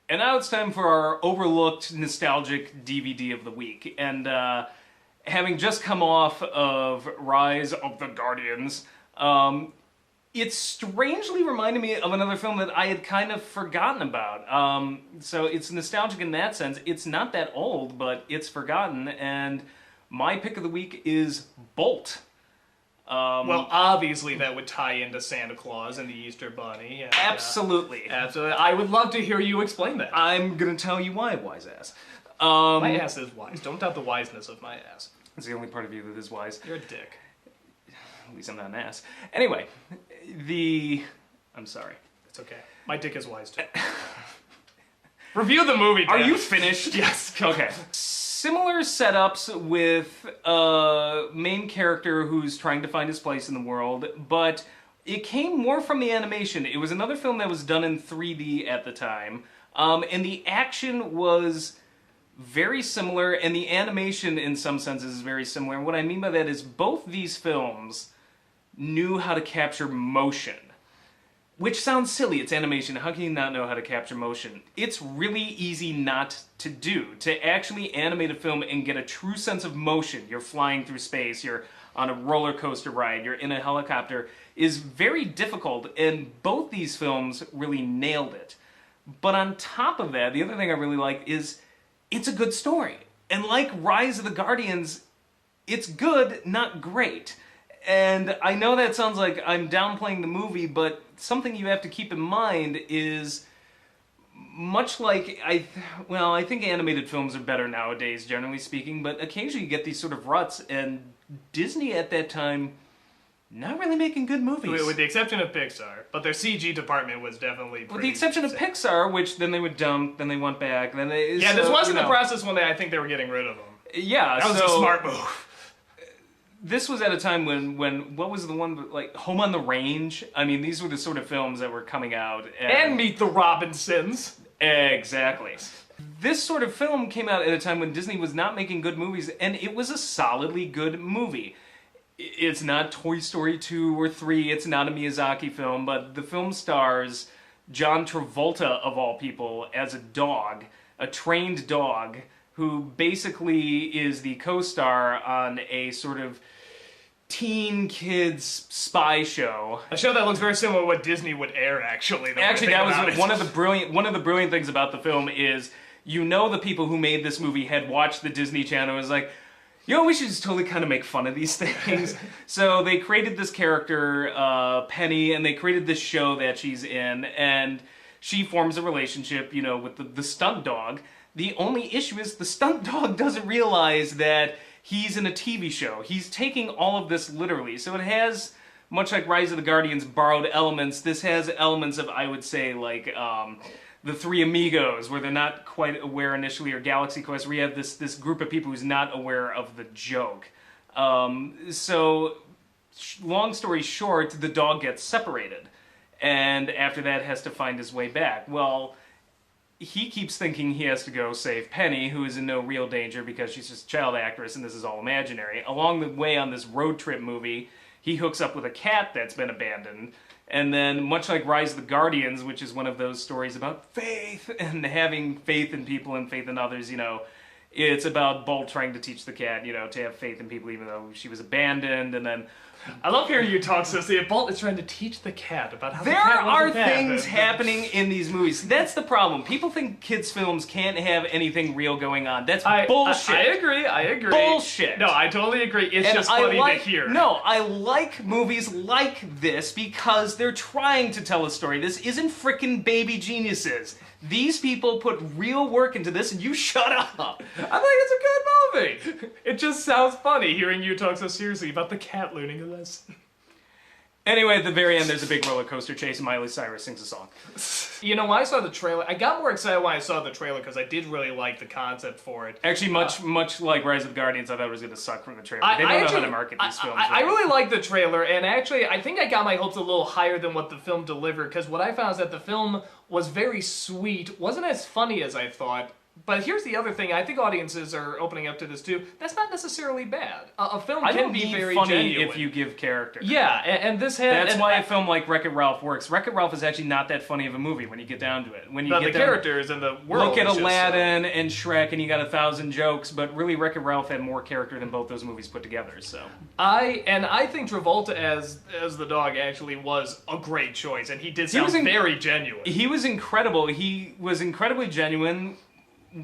And now it's time for our overlooked nostalgic DVD of the week. And having just come off of Rise of the Guardians, it strangely reminded me of another film that I had kind of forgotten about. So it's nostalgic in that sense. It's not that old, but it's forgotten. And my pick of the week is Bolt. Well, obviously that would tie into Santa Claus and the Easter Bunny. And, absolutely. Absolutely. I would love to hear you explain that. I'm going to tell you why, wise ass. My ass is wise. Don't doubt the wiseness of my ass. It's the only part of you that is wise. You're a dick. At least I'm not an ass. Anyway, I'm sorry. It's okay. My dick is wise too. Review the movie, Dan. Are you finished? Yes. Okay. Similar setups with a main character who's trying to find his place in the world, but it came more from the animation. It was another film that was done in 3D at the time, and the action was very similar, and the animation in some senses is very similar. And what I mean by that is both these films knew how to capture motion. Which sounds silly, it's animation. How can you not know how to capture motion? It's really easy not to do. To actually animate a film and get a true sense of motion, you're flying through space, you're on a roller coaster ride, you're in a helicopter, is very difficult, and both these films really nailed it. But on top of that, the other thing I really like is it's a good story. And like Rise of the Guardians, it's good, not great. And I know that sounds like I'm downplaying the movie, but something you have to keep in mind is, much like, I think animated films are better nowadays, generally speaking, but occasionally you get these sort of ruts, and Disney at that time, not really making good movies. With the exception of Pixar, but their CG department was definitely pretty... With the exception of Pixar, which then they would dump, then they went back, then they... Yeah, this wasn't the process when I think they were getting rid of them. Yeah, that was a smart move. This was at a time when what was the one, like, Home on the Range? I mean, these were the sort of films that were coming out. And Meet the Robinsons. Exactly. This sort of film came out at a time when Disney was not making good movies, and it was a solidly good movie. It's not Toy Story 2 or 3, it's not a Miyazaki film, but the film stars John Travolta, of all people, as a dog, a trained dog, who basically is the co-star on a sort of teen kids spy show. A show that looks very similar to what Disney would air, actually. Actually, that was one of the brilliant things about the film is, you know, the people who made this movie had watched the Disney Channel and was like, you know, we should just totally kind of make fun of these things. So they created this character, Penny, and they created this show that she's in, and she forms a relationship, you know, with the stunt dog. The only issue is the stunt dog doesn't realize that he's in a TV show. He's taking all of this literally. So it has, much like Rise of the Guardians, borrowed elements. This has elements of, I would say, like the Three Amigos, where they're not quite aware initially, or Galaxy Quest, where you have this group of people who's not aware of the joke. So, long story short, the dog gets separated. And after that has to find his way back. Well, he keeps thinking he has to go save Penny, who is in no real danger because she's just a child actress and this is all imaginary. Along the way on this road trip movie, he hooks up with a cat that's been abandoned. And then, much like Rise of the Guardians, which is one of those stories about faith and having faith in people and faith in others, you know, it's about Bolt trying to teach the cat, you know, to have faith in people even though she was abandoned, and then... I love hearing you talk, Sissy. Bolt is trying to teach the cat about how there the cat are things happening in these movies. That's the problem. People think kids' films can't have anything real going on. That's bullshit. I agree. Bullshit. No, I totally agree. It's just funny to hear. No, I like movies like this because they're trying to tell a story. This isn't frickin' Baby Geniuses. These people put real work into this, and you shut up. I think it's a good movie. It just sounds funny hearing you talk so seriously about the cat looting of this. Anyway, at the very end, there's a big roller coaster chase, and Miley Cyrus sings a song. You know, when I saw the trailer, I got more excited when I saw the trailer because I did really like the concept for it. Actually, much like Rise of the Guardians, I thought it was going to suck from the trailer. They don't know how to market these films. I really liked the trailer, and actually, I think I got my hopes a little higher than what the film delivered, because what I found is that the film was very sweet, wasn't as funny as I thought, But here's the other thing. I think audiences are opening up to this too. That's not necessarily bad. A film I can don't be need very funny genuine if you give character. Yeah, and this had... That's and why a film like Wreck-It Ralph works. Wreck-It Ralph is actually not that funny of a movie when you get down to it. When you the get down, characters and the world. look at is just Aladdin and Shrek, and you got 1,000 jokes. But really, Wreck-It Ralph had more character than both those movies put together. So I think Travolta as the dog actually was a great choice, and he did sound very genuine. He was incredible. He was incredibly genuine.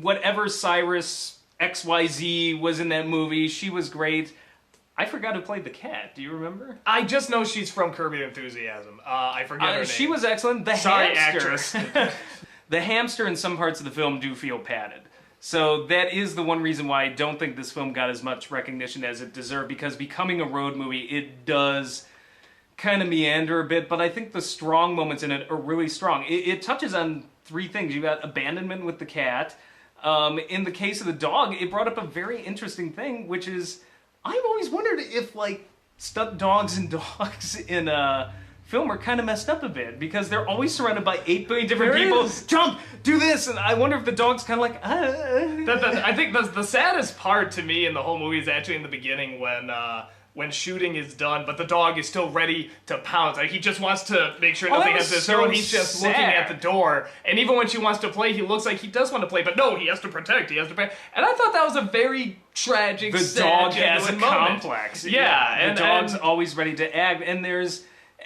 Whatever Cyrus XYZ was in that movie, she was great. I forgot who played the cat. Do you remember? I just know she's from Curb Your Enthusiasm. I forget her name. She was excellent. The Sorry, hamster. actress. The hamster in some parts of the film do feel padded. So that is the one reason why I don't think this film got as much recognition as it deserved, because becoming a road movie, it does kind of meander a bit, but I think the strong moments in it are really strong. It touches on three things. You got abandonment with the cat. In the case of the dog, it brought up a very interesting thing, which is, I've always wondered if, like, stunt dogs and dogs in film are kind of messed up a bit, because they're always surrounded by 8 billion different people. Jump! Do this! And I wonder if the dog's kind of like, I think the saddest part to me in the whole movie is actually in the beginning when shooting is done, but the dog is still ready to pounce. Like, he just wants to make sure nothing has this girl, and he's just looking at the door. And even when she wants to play, he looks like he does want to play, but no, he has to protect, he has to protect. And I thought that was a very tragic, the sad, dog has a moment. complex. Yeah, the dog's always ready to act,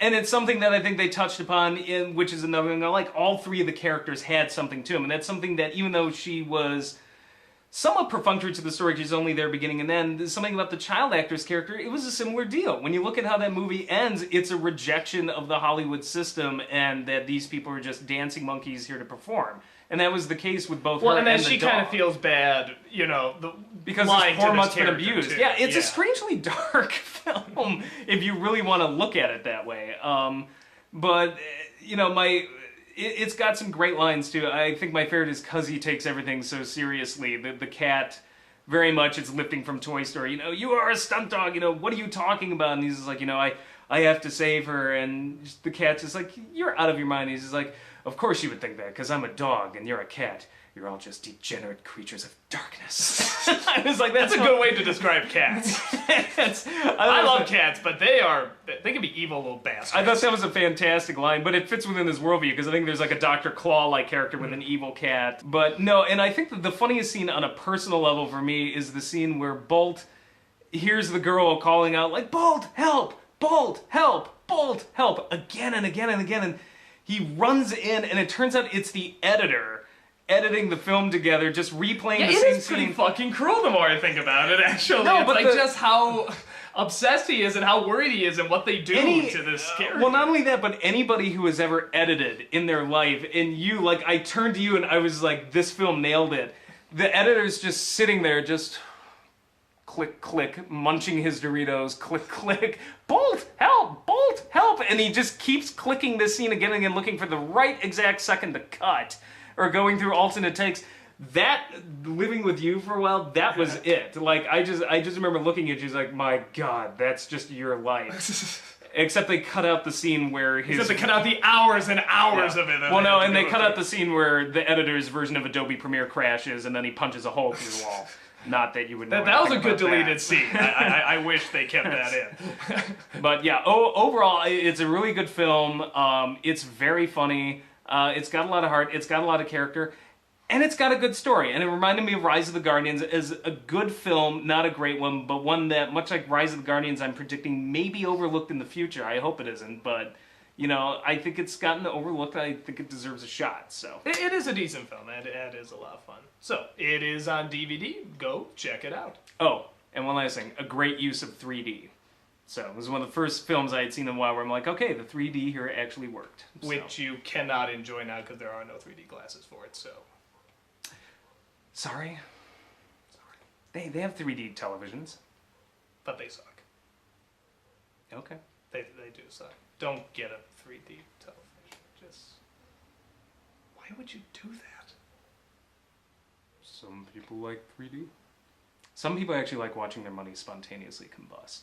and it's something that I think they touched upon in, which is another thing I like. All three of the characters had something to them, and that's something that, even though she was somewhat perfunctory to the story, she's only there beginning and end, there's something about the child actor's character, it was a similar deal. When you look at how that movie ends, it's a rejection of the Hollywood system, and that these people are just dancing monkeys here to perform. And that was the case with both her and the dog. Well, and then she kind of feels bad, you know, because this poor mutt's been abused. Yeah, it's a strangely dark film, if you really want to look at it that way. But, you know, it's got some great lines, too. I think my favorite is "'cause he takes everything so seriously." The cat, very much, it's lifting from Toy Story. You know, "You are a stunt dog, you know, what are you talking about?" And he's just like, you know, I have to save her. And the cat's just like, "You're out of your mind." He's just like, "Of course you would think that, because I'm a dog and you're a cat. You're all just degenerate creatures of darkness." I was like, that's a good way to describe cats. I love cats, but they can be evil little bastards. I thought that was a fantastic line, but it fits within this worldview, because I think there's like a Dr. Claw-like character with an evil cat. But no, and I think that the funniest scene on a personal level for me is the scene where Bolt hears the girl calling out, like, "Bolt, help! Bolt, help! Bolt, help!" again and again and again, and he runs in, and it turns out it's the editor editing the film together, just replaying the same scene. It is pretty fucking cruel the more I think about it, actually. No, it's but like just how obsessed he is and how worried he is and what they do to this character. Well, not only that, but anybody who has ever edited in their life, and you, like, I turned to you and I was like, this film nailed it. The editor's just sitting there, just click, click, munching his Doritos, click, click, "Bolt, help! Bolt, help!" And he just keeps clicking this scene again and again, looking for the right exact second to cut, or going through alternate takes. That, living with you for a while, that was it. Like, I just remember looking at you, like, my God, that's just your life. Except they cut out the scene where his... Except they cut out the hours and hours of it. Well, no, and they cut out the scene where the editor's version of Adobe Premiere crashes, and then he punches a hole through the wall. Not that you would know. That was a good deleted scene. I wish they kept that in. But yeah, overall, it's a really good film. It's very funny. It's got a lot of heart. It's got a lot of character. And it's got a good story. And it reminded me of Rise of the Guardians as a good film, not a great one, but one that, much like Rise of the Guardians, I'm predicting may be overlooked in the future. I hope it isn't, but... You know, I think it's gotten overlooked. I think it deserves a shot, so. It is a decent film. It is a lot of fun. So, it is on DVD. Go check it out. Oh, and one last thing. A great use of 3D. So, it was one of the first films I had seen in a while where I'm like, okay, the 3D here actually worked. So. Which you cannot enjoy now because there are no 3D glasses for it, so. Sorry? They have 3D televisions. But they suck. Okay. They do suck. Don't get a 3D television. Just... Why would you do that? Some people like 3D. Some people actually like watching their money spontaneously combust.